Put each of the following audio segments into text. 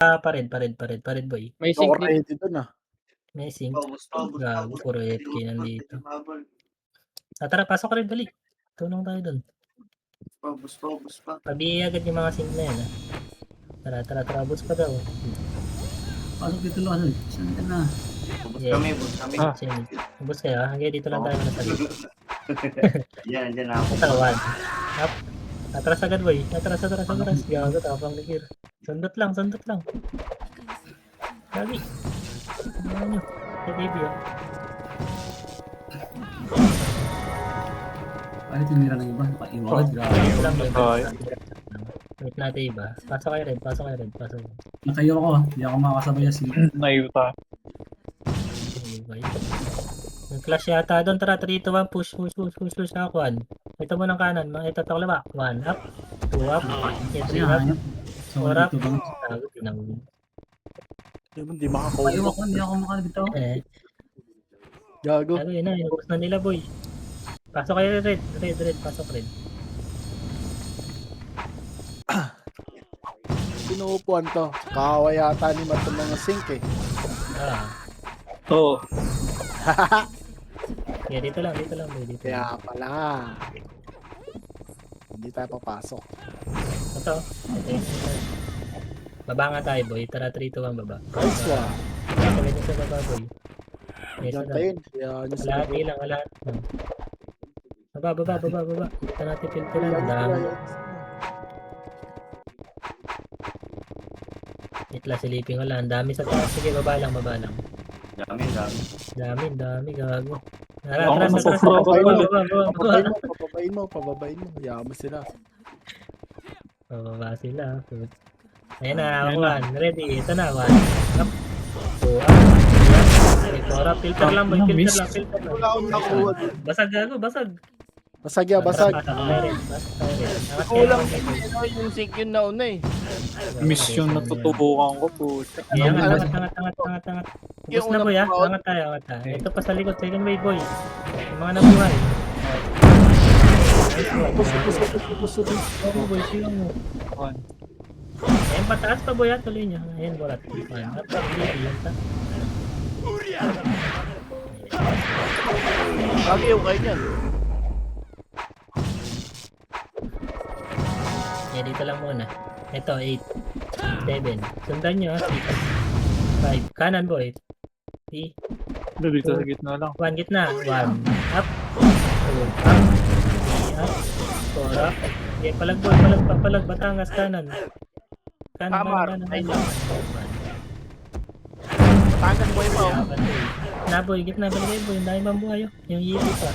Pa red boy. May Ako sync dito. ready dun ah. May sync. Paubos. Gago, puro AFK nandito. Tara, pasok ka rin, dali. Tulong tayo dun. Paubos pa. Pabi agad yung mga sync na yan, ah. Tara, boost pa daw. Pasok dito lang. Saan ka na? Ubos Yeah. kami. Sige, boost kayo, ah. Hanggang dito lang tayo na sa dito. Yan na ako. Ito, one. Up. Atras agad, boy. Atras. Gago, tapang ligir. Sundot lang. Gagi. Ano nyo? Sa baby, oh. Ay, tinira ng iba. Nakaiwagad. Ito lang, boy. Ay. Wait natin iba. Pasok kayo red. Nakayo ako ah. Hindi ako makakasabay sa sila. Naiuta. Yung clash yata doon. Tara, 3, 2, 1. Push ako, 1. Ito mo ng kanan. Ito kaliwa. 1 up. 2 up. 3 up. So, 4 up. dito ba? Tago, tinawin. Hindi makakaw. Ayaw ako, hindi ako makalabitaw. Gago. Tago yun na. Inubos na nila, boy. Pasok kayo red. Pasok red. Pinuupuan to. Kawa yata ni Mato mga sink eh. Oo. Yeah, dito lang, boy. Dito. Kaya pala. Hindi tayo papasok. Ito. Baba nga tayo, boy. Tara, 3, 2, 1, baba. Nice one. Pasok nyo sa baba, boy. Yes, Yan tayo. Yan yung Lahat ilang, lahat. Baba. Dito natin filteran. Dami. Itla, silipin ko lang. Dami sa taas. Sige, baba lang. Dami, gago. Atras. Pababain mo. Yaman sila. Pababa sila. Ayan na, 1. Ready. Ito na, 1. Up. 2 up. 4 up. Filter lang, boy. Filter lang. Wala akong nakuha. Basag. Basag. Kulang yung sync yun na una eh. Mission na tutubukan ko po. Ayan, angat. Bus na, boy, ha? Angat tayo. Ito pa sa likod. Second wave, boy. Yung mga nabuhay. Boy, silang mo. Ayan, pataas pa, boy, ha? Tuloy niya. Ayan, borat. Lagi yung kayo niyan. Yeah, dito lang muna. Ito, 8. 7. Sundan nyo, ha? 5. Kanan, boy. 3. Dito sa gitna lang. 1 gitna. 1 up. 2 up. 3 up. 4 up. Okay, palag. Batangas, kanan. Kanan. Batangas boy mo. Boy, gitna. Baligay, boy. Ang dami bang buhay, oh. Yung yipi pa.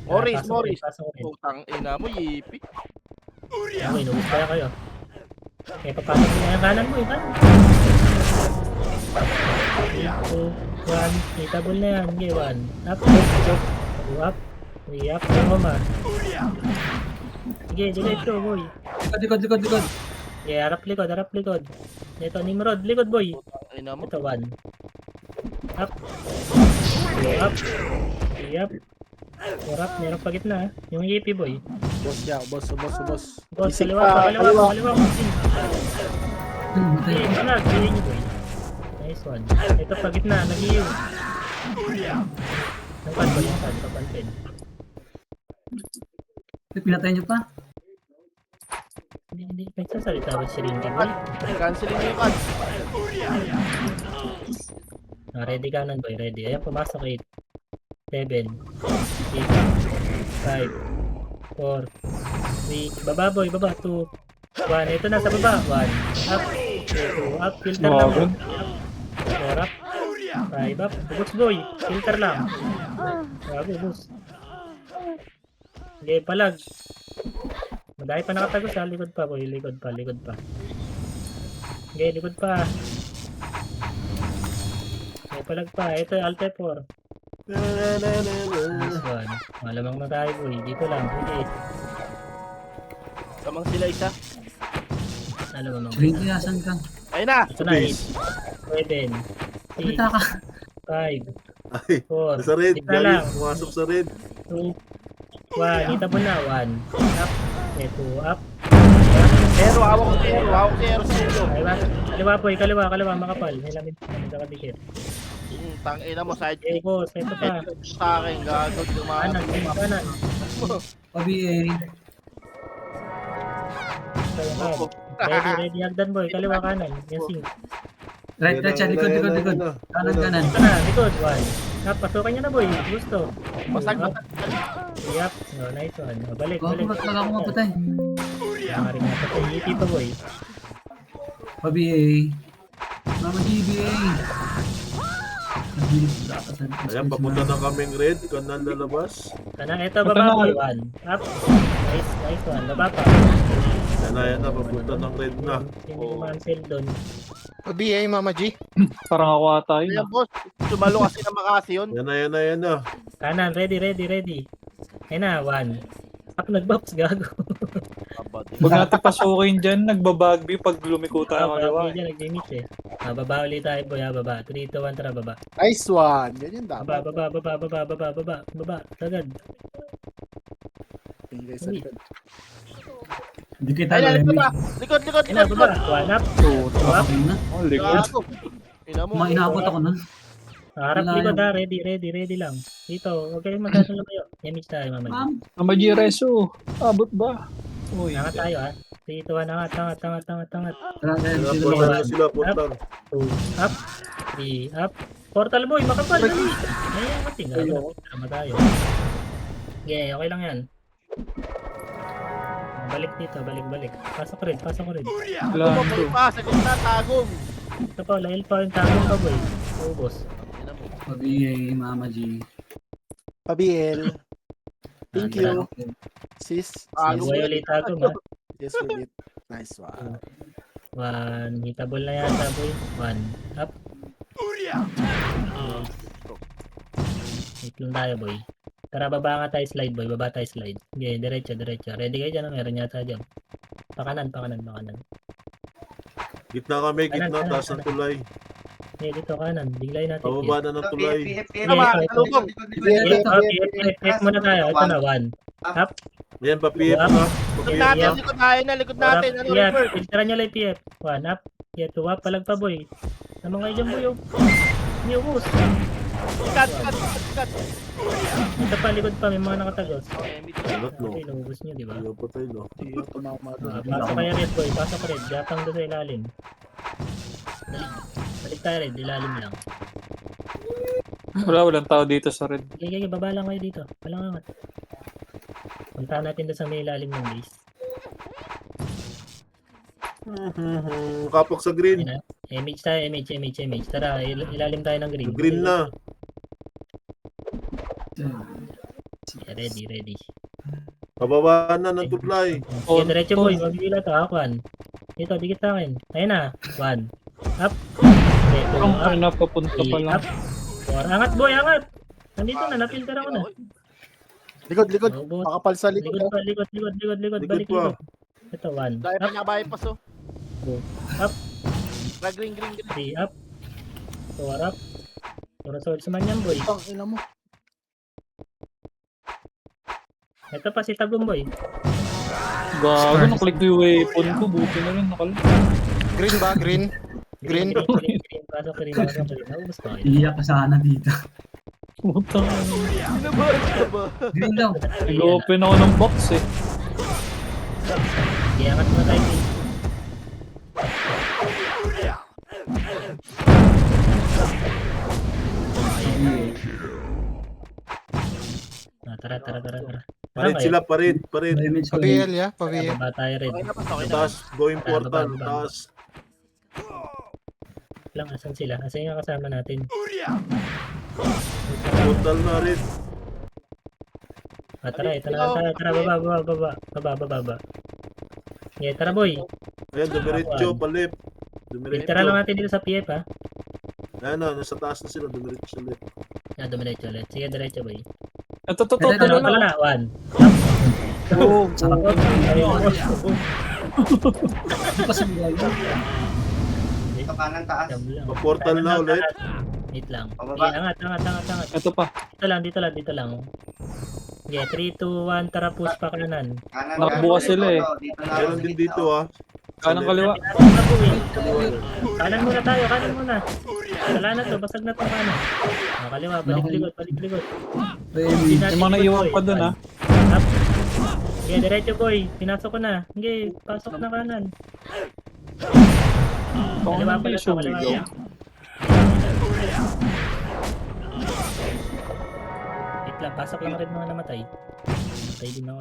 Morris. Pasok rin. Putang ina mo, yipi. Okay, nubos kaya kayo. Okay, papasok nyo yung kanan mo, ikan. 2, 1. Itable na yan. Okay, 1 up. 2 up. 3 up. Tama. Sige, diretso, boy. Likod. Okay, harap likod. Ito, Nimrod. Likod, boy. Ina mo. Ito, 1. Up. 2 up. 3 up. 4 up. Meron pa gitna, ha? Yung yipi, boy. Boss. Boss, Isip kaliwa. pa. Okay, palag. Pili niyo, boy. Nice one. Ito pa gitna. Nag-iiw. Nagpan. Papansin. Pinatay niyo pa? Hindi. Nagsasalita ba si Rindy, boy? Cancelin mo yung cut. Ready ka nun, boy. Ready. Ayan, pumasok. 8. 7. 8. 5. 4. 3. Baba, boy. 2. 1. Ito na sa baba. 1. Up. 2 up. Filter lang. Bagon. 4 up. 5 up. Boost, boy. Filter lang. Grabe, boost. Okay, palag. Madami pa nakatagos, ha. Likod pa, boy. Likod pa. Okay, likod pa. Okay, palag pa. Ito, Alte 4. Nice one. Malamang na tayo, boy. Dito lang. Sige. Samang sila isa. Malamang. Rindy, asan ka? Ayun na. Ito na, 8. 7. 6. Bita ka. 5. Ay, 4. sa red. Dito lang. Pumasok sa red. 2. 1. Dito mo na. 1. Up. Okay, 2 up. Pero hawak ko zero sa ulo. Kaliwa boy, kaliwa, makapal. Nilamit sa kadikit. Tangina mo, side Okay, boss, ito pa. sa akin, gago, Kanan, kanan. Pa-BA. Ready, hagdan boy, kaliwa kanan. Yan sing. Right, siya. Likod. Kanan. Ito na, likod, one. Pasukan niya na boy, gusto. Basag. Yup, no, nice one. Balik. Bakit ako mapatay? Kaya rin napatay, iti pa boy. Pa-BA. Mama GBA. Ayan, papunta na kaming red. Ikaw na lalabas. Kanang ito, baba boy, one. Up. Nice one, baba pa. Ayan na, papunta ng red na. Hindi ko ma-cancel doon. BA, Mama G. Parang ako ata yun. Ayan, boss. Sumalo kasi na makasi yun. Yan na. Kanan, ready. Ayun na, one. Up, nag-box, gago. Huwag natin pasukin dyan, nagbabagbi pag lumiko tayo kaliwa. Dyan, nag-limit eh. Baba ulit tayo boy, baba. 3, 2, 1, tara, baba. Nice one. Ganyan dapat. Baba. Tagad. Tingin sa likod. Hindi kita Ayan, likod pa. Likod. Ayun na, baba. One up. Up. Oh, likod. Gago. Ina mo. Inaabot ako nun. Harap likod ha, ready lang. Dito, huwag kayong masyadong lumayo. Yamig tayo, mamay. Mama G, reso. Abot ba? Uy. Angat tayo ha. 3, 2, 1, angat. Portal na sila, portal. 2, up. 3, up. Portal boy, makapal. Dali. Ay, angat eh. Tama tayo. Okay, okay lang yan. Balik dito, balik. Pasok rin. Wala Boy pa, sa gitna, tagong. Ito pa, lahil pa yung tagong ka boy. Ubos. Ina mo. Pa-BA, Mama G. Pa-BL. Thank you. Sis. Boy ulit tagong ha. Yes, ulit. Nice one. 1, hitable na yata boy. 1, up. Wait lang tayo boy. Tara, baba nga tayo slide boy. Baba tayo slide. Okay, diretso. Ready kayo dyan? Meron yata dyan. Pakanan. Gitna kami, Kanan, taas ng tulay. Okay, dito kanan. Biglay natin. Pababa na ng tulay. PF muna tayo. Ito na, 1. Up. Ayan, pa-PF na. Likod natin. Ano, PF. reverse? Filteran nyo lang yung PF. 1 up. PF 2 up. Palag pa boy. Ano nga dyan boy? Niubos. Cut. Ito pa, likod pa. May mga nakatagos. Alat, no? Okay, naubos nyo, di ba? Ayaw pa tayo, no? Pasok kayo red boy. Pasok red. Gapang doon sa ilalim. Balik tayo red. Ilalim lang. Walang tao dito sa red. Okay, baba lang kayo dito. Walang angat. Puntahan natin doon sa may ilalim ng base. Kapok sa green. Ayun na. Image tayo, image. Tara, ilalim tayo ng green. Green na. Yeah, ready. Pababa na ng tulay. Okay, diretso boy. Mabibila to, Akwan. Dito, dikit sa akin. Ayun na. 1. Up. Okay, 2 Ang up. napapunta pa 3 lang. up. 4. Angat boy, angat. Nandito na, napilter ako na. Likod. Oh, boss. Makapal sa likod. Likod pa, likod. Balik pa. likod. Ito, 1. Dahil pa Up. niya bypass, oh. 2. Up. Green. 3 up. 4 up. Puro swords man yan boy. Ang ina mo. Ito pa si Tagum boy. Gago, nakalik ko yung weapon ko. Buti na lang nakalik. Green ba? Green. Green. Pasok green. Naubos pa kayo. Iiyak ka sana dito. Putang. Ano ba? Green daw. Nag-open ako ng box eh. Iangat mo tayo boy. Tara. Parid sila, parid. Image ko. Pa-BL, ya. Tara, Pa-BL. baba tayo red. Okay na pa, okay na. Taas, going portal. Baba. Taas. Lang, asan sila? Asan yung kasama natin? Portal na red. Tara, baba. Yeah, tara boy. Ayan, dumiretso, palip. Dumiretso. Tara lang natin dito sa PF ha. Ayan na, nasa taas na sila. Dumiretso sa left. Dumiretso ulit. Sige, diretso boy. Ito, Tara na. 1. Oo. Hindi pa sumila yun. Ito kanan taas. Pa-portal na ulit. Wait lang. Pababa. Sige, angat. Ito pa. Dito lang. Yeah, 3, 2, 1, tara push pa kanan. Kanan, Nakabukas sila eh. Dito na ako Meron sa din gitna, dito oh. ah. Kanan kaliwa. Kanan boy. Kanan muna tayo, kanan muna. Wala na to, basag na to kanan. Kaliwa, balik-likod, balik-likod. Remy. Yung mga naiwan pa dun ah. Up. Yeah, diretso boy. Pinasok ko na. Hindi, pasok na kanan. Kaliwa pala to, kaliwa pala. Wait lang, pasok lang rin mga namatay. Matay din ako.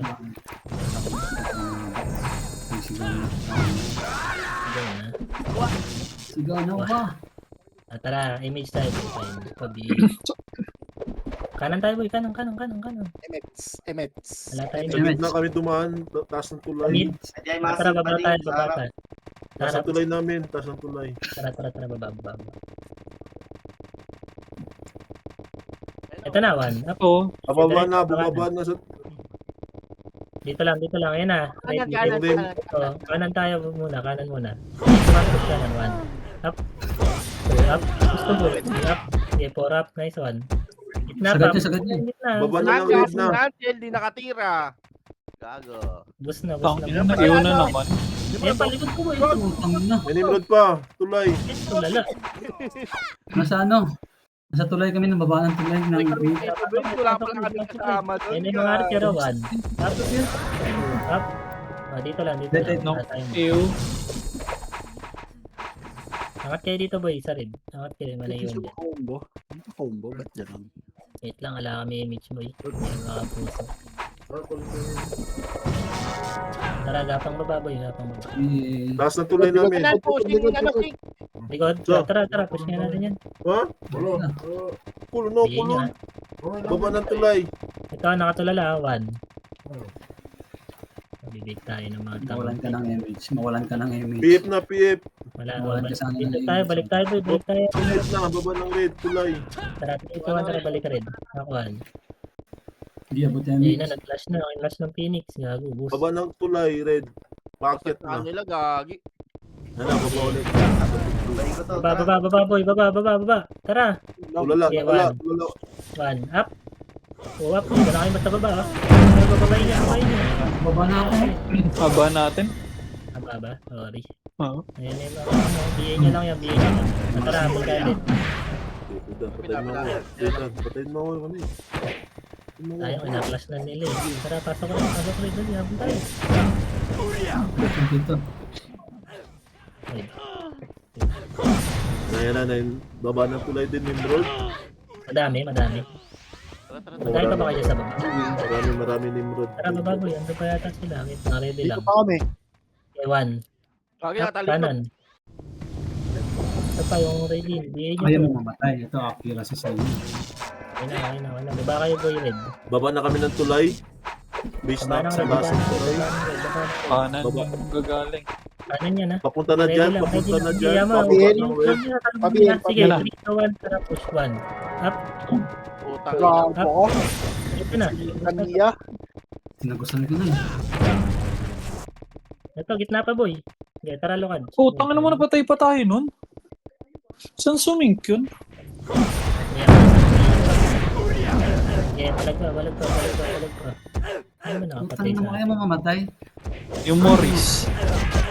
Ganun na. Sigaw na ba? Tara, image tayo. Fine. Pabi. Kanan tayo boy, kanan. Emets. Wala tayo. Sa gitna kami dumaan, taas ng tulay. Mid. Ajay, Tara, massive baba pa tayo, din sa baba harap. tayo. Taas Tara, ng tulay namin, taas ng tulay. tara, baba. Ito na, one. Up. Oo. Bumaba na sa... Dito lang. Ayan na. Kanan, Ready. kanan, Ready. kanan. Oh, kanan tayo muna. Push kanan, one. Up. Two, up. Gusto mo. Up. Okay, 4 up. Nice one. Gitna pa. Sagad niya. Gitna. Baba na lang, Nandiyan red si na. Nigel, di nakatira. Gago. Bus na. Tang ina na, iwan na naman. Ayan, palikod ko boy. Utang na. May nimrod pa, tulay. Ito, lala. Nasa ano? Nasa tulay kami, nababa ng tulay ng gate. Wala pa lang kami kasama doon. Ayan yung mga archero, one. Up. Up. Oh, dito lang. No. Wala tayong- Ew. Angat kayo dito boy, isa rin. Angat kayo, malayon din. Combo. Ba't dyan? Wait lang, ala kami image boy. Yung mga puso. Tara, gapang baba boy, gapang baba. Eh, Taas ng tulay namin. Kanan po, sing, ano, sing. Likod, So? tara, push nga natin yan. Ha? Kulo. Bigyan nyo ah. Baba ng tulay. Ito, nakatulala, one. Bibig tayo ng mga tao. mawalan ka ng image. PF na, PF. Wala, Mawalan ka sana dito ng tayo, image. balik tayo boy, balik tayo. Red na, baba ng red, tulay. Tara, tara, balik ka rin. Ako, one. Hindi abot yung Ayun image. na, nag-flash na, flash ng Phoenix. Gago, boost. Baba ng tulay, red. Packet Saan na. nila, gagi. Baba ulit. Balik ko to, Baba, tara. baba, boy, baba. Tara, Tulala, Okay, tulala. one, up. Oh, up, dito na kayo basta baba. Bababayin niya. Baba na ako. Aba natin. Baba, sorry. Oo. Ayan yung mga ano, BA niya lang yan, BA niya lang. Tara, habol kayo din. Patayin mo ako. Patayin mo ako. Ano eh? Tayo, ina-flash na nila eh. Tara, pasok ko rin, dali, habol tayo. Dito. Wait, Ayan na, baba ng tulay din, Nimrod. madami. Madami pa ba kayo sa baba? Marami Nimrod. Tara, baba boy, ando pa yata sila. Wait, naka-ready Dito lang. pa kami. Okay, one. Gagi, Up, natalikod. kanan. Ito pa yung ready. BA niya Ayaw to. mo mamatay. Ito, accuracy sa inyo. Ayun na. Baba kayo boy, red. Baba na kami ng tulay. Base Baba na ng sa red, base ng tulay. Kanan. Baba. Gagaling. Kanan yan ha. Papunta na dyan, papunta na dyan. Pabihin. Pabihin. Sige, 3 to 1, tara push 1. Up. Putang ina. Gago ko. Ito na. Kaniya. Tinagusan ko na eh. Ito, gitna pa boy. Okay, tara lukad. Putang ina mo, napatay pa tayo nun. Saan sumink yun? Yeah, balag pa. Ano mo nakapatay Utang na mo, sa ayaw mo mamatay. Yung Morris.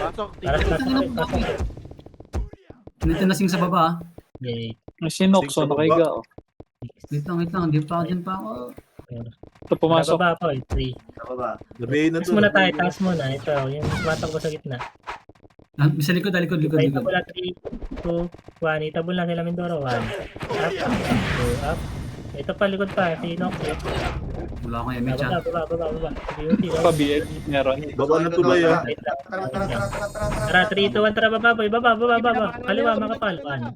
Pasok, Tara, tingin. pasok. Dito nasing sa baba ah. Okay. Yung sinokso, nakaiga. Oh. Wait lang. Hindi pa ako dyan pa ako. Ito pumasok. Baba pa, 3. Sa baba. Nabihin na Taas to. muna tayo, taas muna. Ito, yung tumatakbo sa gitna. Sa likod. Ay, itabol na 3, 2, 1. Itabol na sila Mindoro, 1. Up, 2, up. Ito pa, likod pa. Si Nox. Wala akong image ah. Baba. Beauty, Pabieg. Meron. Baba ng tulay ah. Wait lang. Tara. Tara, 3, 2, 1, tara, baba, boy. Baba. Kaliwa, makapal. 1.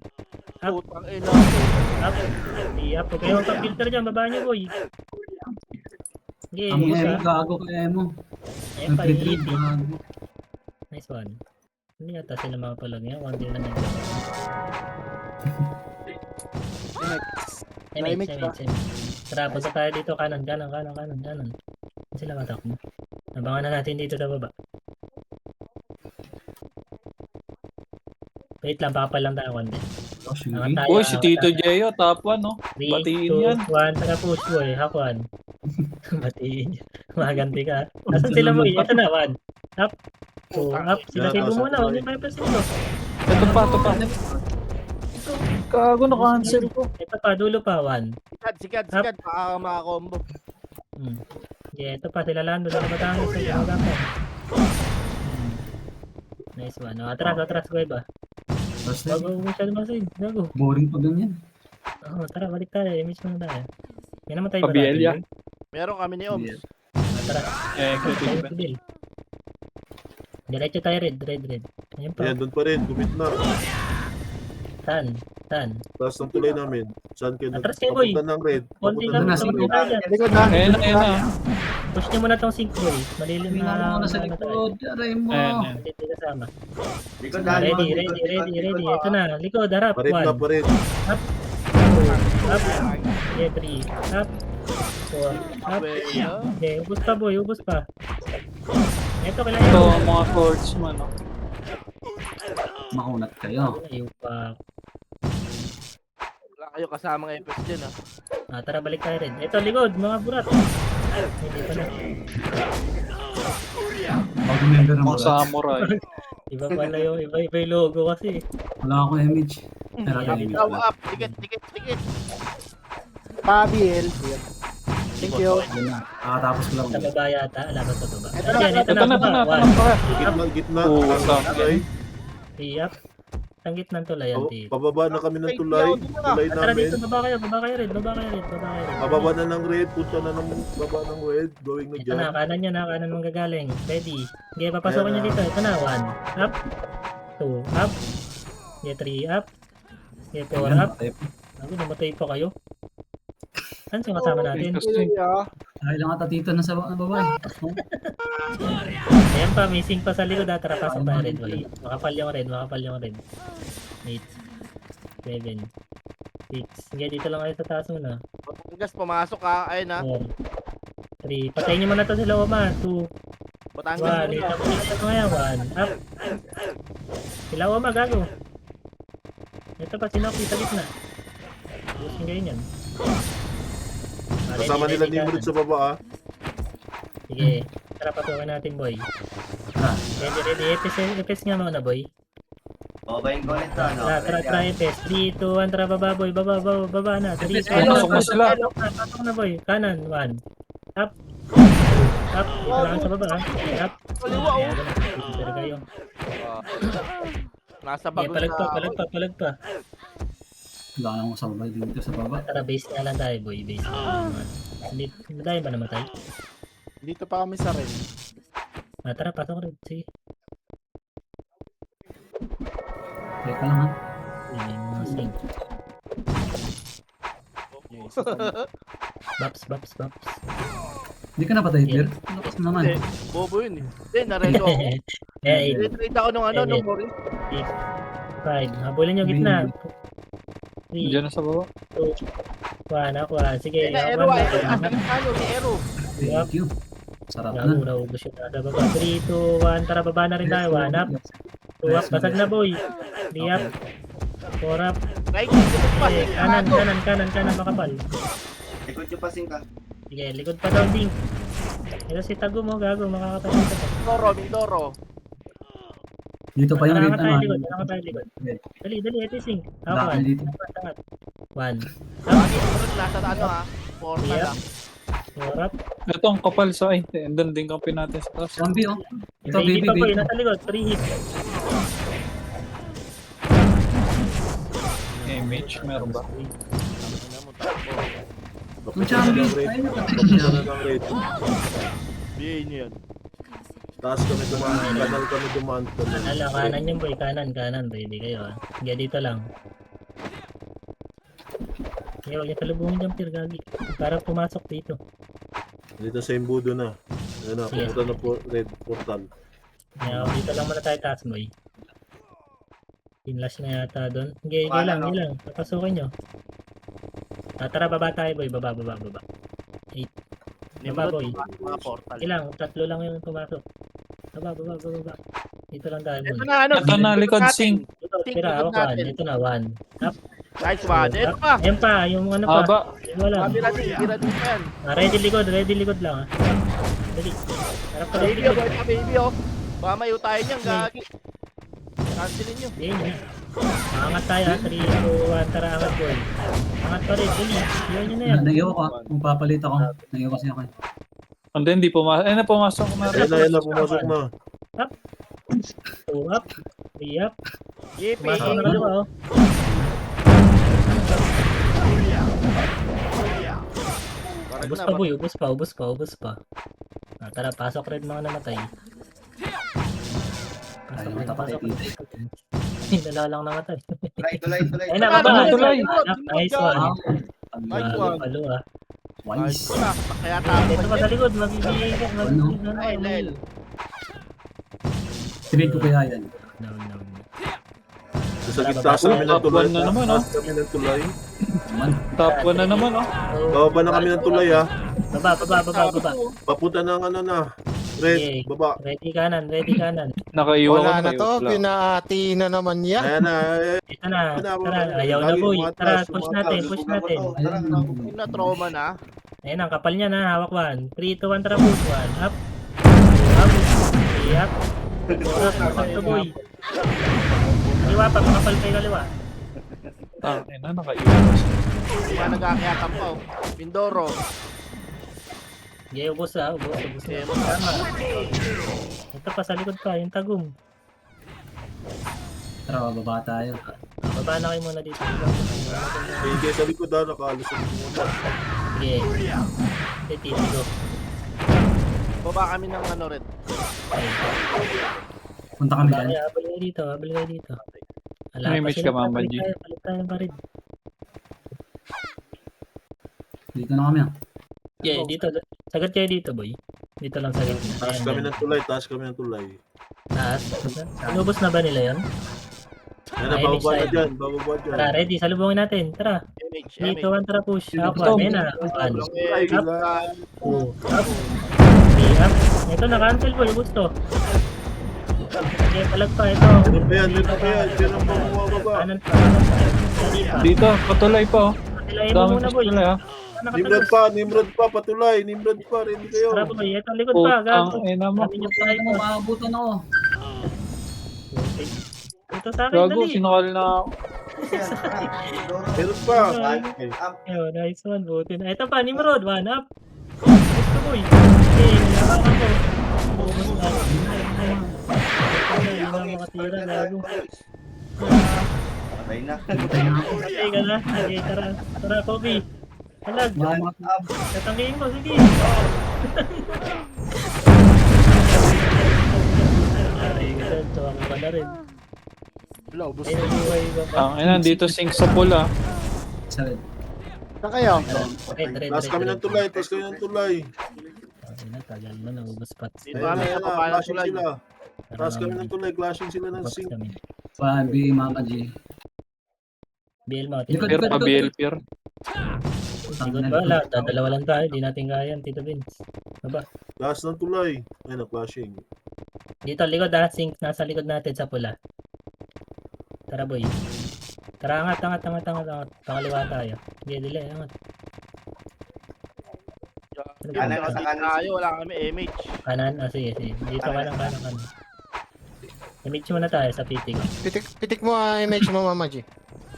Putang ina. Up. Up. Huwag kayong pag-filter dyan. Baba niyo, boy. Okay, Ang isa. emo, gago ka emo. Ayan Ang pa, pre-trade, easy. gago. Nice one. Hindi yata sila makapalag yan. 1 din lang yan. Image ba? Tara, punta tayo dito. Kanan. Saan sila matakbo? Nabangan na natin dito sa baba. Wait lang, baka pa lang tayo konti. Oh, sige. Boy, si Tito Jeyo, top 1, no? 3, Batiin 2, yan. 1, tara push boy, hakuan. Batiin. Maganti ka. Nasaan sila boy? Ito na, 1. Up. 2, up. Sila Yeah, save mo tapos muna, ito, huwag yung 5% mo. Ito pa. Gago, na-cancel ko. Ito pa, dulo pa, 1. Sikat. Baka makakombo. Yeah, ito pa, sila Lando, sila Batangas, sila Batangas. Nice one. Atras ko iba. Basta, Bago masyado masin. Gago. boring pa ganyan. Tara, balik tayo. Image muna tayo. May namatay ba Pabiel, natin? ya. Meron kami ni Oms. Tara. Kritik Tayo ba? si Bill. Diretso tayo red. Ayun pa. Ayan, doon pa rin. Gumit na. Tan. Taas ng tulay namin. Saan kayo Atras kayo, boy. papunta ng red? Konti Papunta lang. ng na, sige. red. Tayo dyan. Likod na. Ayan na. Push nyo muna tong sync boy. Malilim na. Tingnan mo na sa ano tayo. likod. Aray mo. Ayan. Hindi kasama. Likod na. Ready. Likod. Ito na. Likod. Harap. Parit na, 1. parit. Up. Yeah, 3. Up. 4. Up. Okay, ubos pa boy. Ubos pa. Ito, kailangan Ito, yun. mga swordsman, no? Makunat kayo. Ayaw pa. Wala kayo kasamang FS dyan ah. Tara, balik tayo rin. Ito, likod, mga burat. Hindi pa na. Mag-member ng Mga mga. samurai. Iba pala yung, iba yung logo kasi. Wala akong image. Meron akong image. Ikaw up. Dikit. Pabiel. Thank you. Yan na. Kakatapos ko lang. Sa baba yata, laban sa baba. Ito na, Ayan, ito Ito na, na. baba. Gitna. Oo, Taas ng tama. tulay. 1. Up. Ang gitnang tulay yan, Tito. Pababa na kami ng tulay. Tulay Tara namin. dito, baba kayo rin. Pababa na ng red. Punta na ng baba ng red. Going na Ito na, dyan. kanan nyo na, kanan mong gagaling. Ready. Okay, papasokan nyo dito. Ito na, 1. Up. 2. Up. Okay, 3. Up. Okay, 4. Up. Ako, namatay pa kayo. Saan siya kasama natin? Dahil lang ata tito na sa baba. Ayan pa, missing pa sa likod. Tara, pasok tayo red boy. Makapal yung red. 8, 7, 6. Sige, dito lang kayo sa taas muna. Batangas, pumasok ha. Ayun ha. 4, 3. Patayin nyo muna to sila, Oma. 2, Batangas 1. muna. Ito muna ito ngayon. 1. Up. Sila, Oma, gago. Ito pa, Sinoki sa gitna. Busing kayo yan. Kasama nila ni Imrud sa baba ah. Sige. Tara, pasukan natin, boy. Ready. FS nga muna, boy. Babayin ko ulit to, no? Tara, FS. 3, 2, 1, tara, baba, boy. Baba na. 3, 2, 1. Pasok na sila. Pasok na, boy. Kanan, 1. Up. Up. Dito lang sa baba, ha. Up. Kaliwa oh. Dito kayo. Nasa Okay, bagos na. palag pa. Wala na akong sabay dito sa baba. Tara, base nga lang tayo, boy. Base nga lang naman. Hindi, tayo ba namatay? Dito pa kami sa red. Tara, pasok rin. Sige. Teka lang ha. May mga sing. Baps. Hindi ka napatay, Pierre? Lakas naman. Hindi, bobo yun eh. Hindi, nareto ako. Eh, 8, Retrade ako nung ano, nung Mori. 5. Habulin nyo gitna. 3, Diyan na sa baba. 2, 1. Ako, sige. Na Ero, asa ano, si Ero. Thank you. Sarap na. Naubos yung nasa baba. 3, 2, 1. Tara, baba na rin tayo. 1 up. 2 up. Basag na, boy. 3 up. 4 up. Right, likod pa. Okay, kanan, makapal. Likod yung pasing ka. Sige, likod pa daw, Ding. Ito si Tago mo, gago. Makakatayin ka pa. Mindoro. Dito pa yung red naman. likod. Dali, ito yung sing. Dami Ako, dito. 1. Lagi nasa ano ha. Porta Yeah. lang. 4 up. Ito ang kapal sa ay. Andun din kampi natin sa taas. Zombie oh. Ito, Baby baby, pa, boy. baby. Nasa likod. 3 hit. Image, meron ba? Ang zombie. Ayun, Papunta na ng red. BA niyo yan. Taas kami dumaan. Kanal kami dumaan. Kanan yung boy. Kanan. Ready kayo, ha. Sige, dito lang. Sige, huwag yung salubungin dyan, Pir, gagi. Para pumasok dito. Dito sa Imbudo na. Ayan na, Yes. pumunta na po red portal. Kaya dito lang muna tayo taas, boy. Pinlash na yata doon. Sige, lang. Papasukin nyo. Tara, baba tayo, boy. Baba. Baba, boy. Mga portal. Ilang, 3 lang yung pumasok. Baba. Dito lang tayo Ito muna. na ano. Ito na, likod sing. Likod. think Tira, likod hawak one. natin. Ito na, one. Up. Nice one. Two, Ito up. pa. Ayan pa, yung ano pa. Haba. Wala. Bira din pa yan. Ready likod lang. Ready. Harap ka ready Baby, likod. boy, baby, oh. Baka mayo tayo niyan, gagi. Cancelin nyo. Yan, yan. Angat tayo, 3, 2, 1, tara, angat boy. Angat pa rin, dali. Yan yun na yan. Nag-iwa ko. Kung papalit ako. Nag-iwa kasi ako. And then, di pumasok. Ayun na, pumasok na. Ayan na, pumasok na. 2 up, 3 up. Yippee. Pumasok na kaliwa, oh. Correct Ubus na, pa boy, ubus pa. Ah, tara, pasok red mga namatay. Ayaw Pasok, ko patay pasok. dito. Dalawa lang namatay. Tulay. Ayun na, baba. Tuloy. Nice one. Nice Bago one. palo, ah. Nice Wise. one. Kaya tapo Ito pa sa likod, mabibigay ka. Ay, Lel. Trade ko kaya yan. No. Sa gitna kami ng tulay. Top one na naman, Taas kami ng tulay. Man. Top 1 na naman, oh. Bababa na kami ng tulay ha. Baba. Papunta ng ano na. Red, Okay. baba. Ready kanan. Nakaiwan Wala ko na to, pinaati na naman yan. Ayan na. Ito na, tara, ayaw na boy. Tara, push natin. Yung na trauma na. Ayun ang kapal niya na, hawak 1. 3, 2, 1, tara push. 1, up. 2, up. 3, up. 4, up. Pasok to boy. Kaliwa pa, makapal kayo kaliwa. Ayun na, nakaiwan. Kaya nag-aakyatan pa, oh. Pindoro. Okay, ubos na. Tama. Ito pa, sa likod pa, yung tagum. Tara, baba tayo. Baba na kayo muna dito. Hindi sa likod ha. Nakalusot mo na. Sige. Titigo. Baba kami ng ano red. Punta kami dyan. Habal kayo dito. May match ka, Mama G. Palit tayo pa rin. Dito na kami ah. Yeah, dito. Sagat kayo dito, boy. Dito lang sagat. Taas kami ng tulay. Taas. Inubos na ba nila yan? Ayan na, bababa na dyan. Bababa dyan. Tara, ready. Salubungin natin. Tara. Image. 3, 2, 1, tara push. Up, Ito. 1. Ayan na. 1. Ay, Up. gila. 2. Up. 3, up. Ito, na-cancel boy. Gusto. Okay, palag pa. Ito. Ayan. Diyan ang bumababa. Kanan pa. Ready pa. Dito, patuloy pa, oh. Patilayin mo Dami muna, pa boy. sila, ah. Nimrod pa, patuloy. Nimrod pa, ready kayo. Tara, boy. Ito, likod pa. Gago. Putang ina mo. Dami niyo pa Tayo mo, ito. maabutan ako. Ito sa akin, Gago, dali. sinakal na ako. Meron pa. Ayun, nice one. Buti na. Ito pa, Nimrod. 1 up. Gusto boy. Okay, nilakakan ko. Bukas na. Hindi na makatira. Gago. Patay na. Patay na ako. Okay ka na. Okay, tara. Tara, Kobe. Halag. Mga Tatanggihin mo. Sige. Ay, ganun. Tuwang ka na rin. Wala, ubos Ay, na. nabuhay ba pa? Ayun, dito sync sa pool, ah. sa red. Saan kayo? Red. Taas kami ng tulay. Okay na, tagal na. Naubos pa. Dito Ayan kami na, sa baba ng clashing tulay. sila. Taas kami ng tulay. Clashing sila ng Box sync. kami. Pabi, Mama G. BL mo. Likod, Pier pa, BL Pier. Sigod ba? Wala. Dadalawa lang tayo. Di natin kaya yan, Tito Vince. Baba. Taas ng tulay. Ayun na, clashing. Dito, likod ha. Sync. Nasa likod natin sa pula. Tara, boy. Tara, angat. Pangaliwa tayo. Sige, delay. Angat. Kanan sa kanan tayo, wala kami image. Kanan. Ah, sige. Dito kanan. Image muna tayo sa pitik. Pitik mo image mo, Mama G.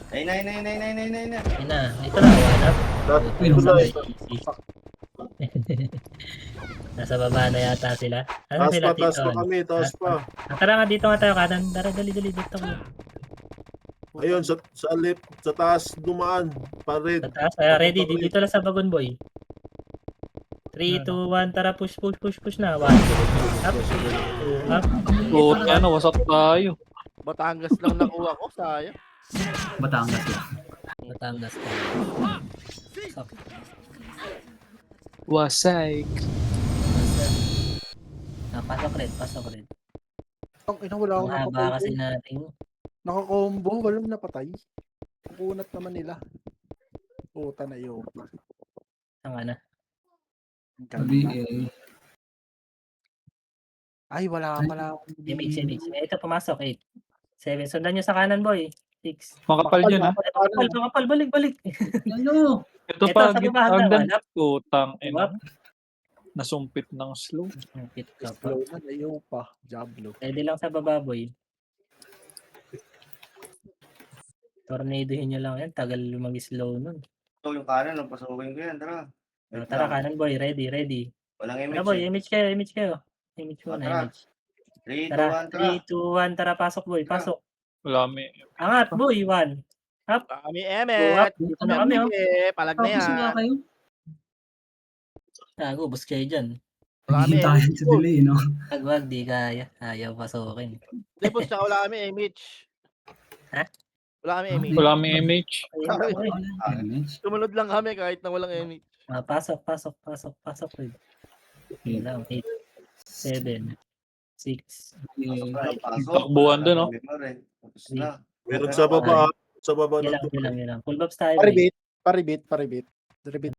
Ay, na. Ayun na. Ito na. One up. Taas Uy, ng tulay. Easy. Nasa baba na yata sila. Ano Taas sila, pa, taas Tito? pa kami. Taas pa. Tara nga, dito nga tayo kanan. Tara, dali. Dito ko. Ayun, sa left, sa taas, dumaan. Pa red. Sa taas. Ready. Dito lang sa bagon, boy. 3, 2, 1. Tara, push na. 1. Up. 2, up. Oo, ano, wasak tayo. Batangas lang nakuha ko, sayang. Batangas lang. Natangas ka. Wasay. Pasok red. Ang ina, wala Ang akong haba kasi natin. nakakombo. Walang napatay. Kunat naman nila. Puta na yun. Ang ano. Ang Pabi, ganda. Ay, wala pala akong Image. Ito pumasok, 8. 7. Sundan nyo sa kanan, boy. 6. Makapal dyan ha. Makapal, balik. Ano? Ito Ito, pa, sa baba, hagdan. hanap. Utang, Diba? nasumpit ng slow. Hit ka pa. Slow na, ayaw pa. Diablo. Pwede lang sa baba, boy. Tornadohin nyo lang yan. Tagal mag-slow nun. So, yung kanan, pasukin ko yan. Tara. Wait Tara, lang. kanan, boy. Ready. Walang Tara, image. boy. eh. Image kayo. Image muna, Tara. image. 3, 2, Tara, 1, tara. 3, 2, 1. Tara, pasok, boy. Pasok. Wala may. Angat, boy. 1. Kami Emet. Dito na kami, oh. Eh, palag na Tapos wala yan. kayo. Tago, bus kayo dyan. Wala kami Hindi tayo Emet. sa delay, no? Wag, di kaya. Ayaw pasukin. Hindi po, tsaka wala kami image. Ha? Wala kami image. Wala may image. Ayun, boy. Sumunod lang kami kahit na walang image. Pasok, boy. Yun lang. 8, 7, 6. Pasok. Takbuhan dun, no? Tapos na. Meron sa baba. Sa baba ng Yun lang. Full buffs tayo, boy. Paribit.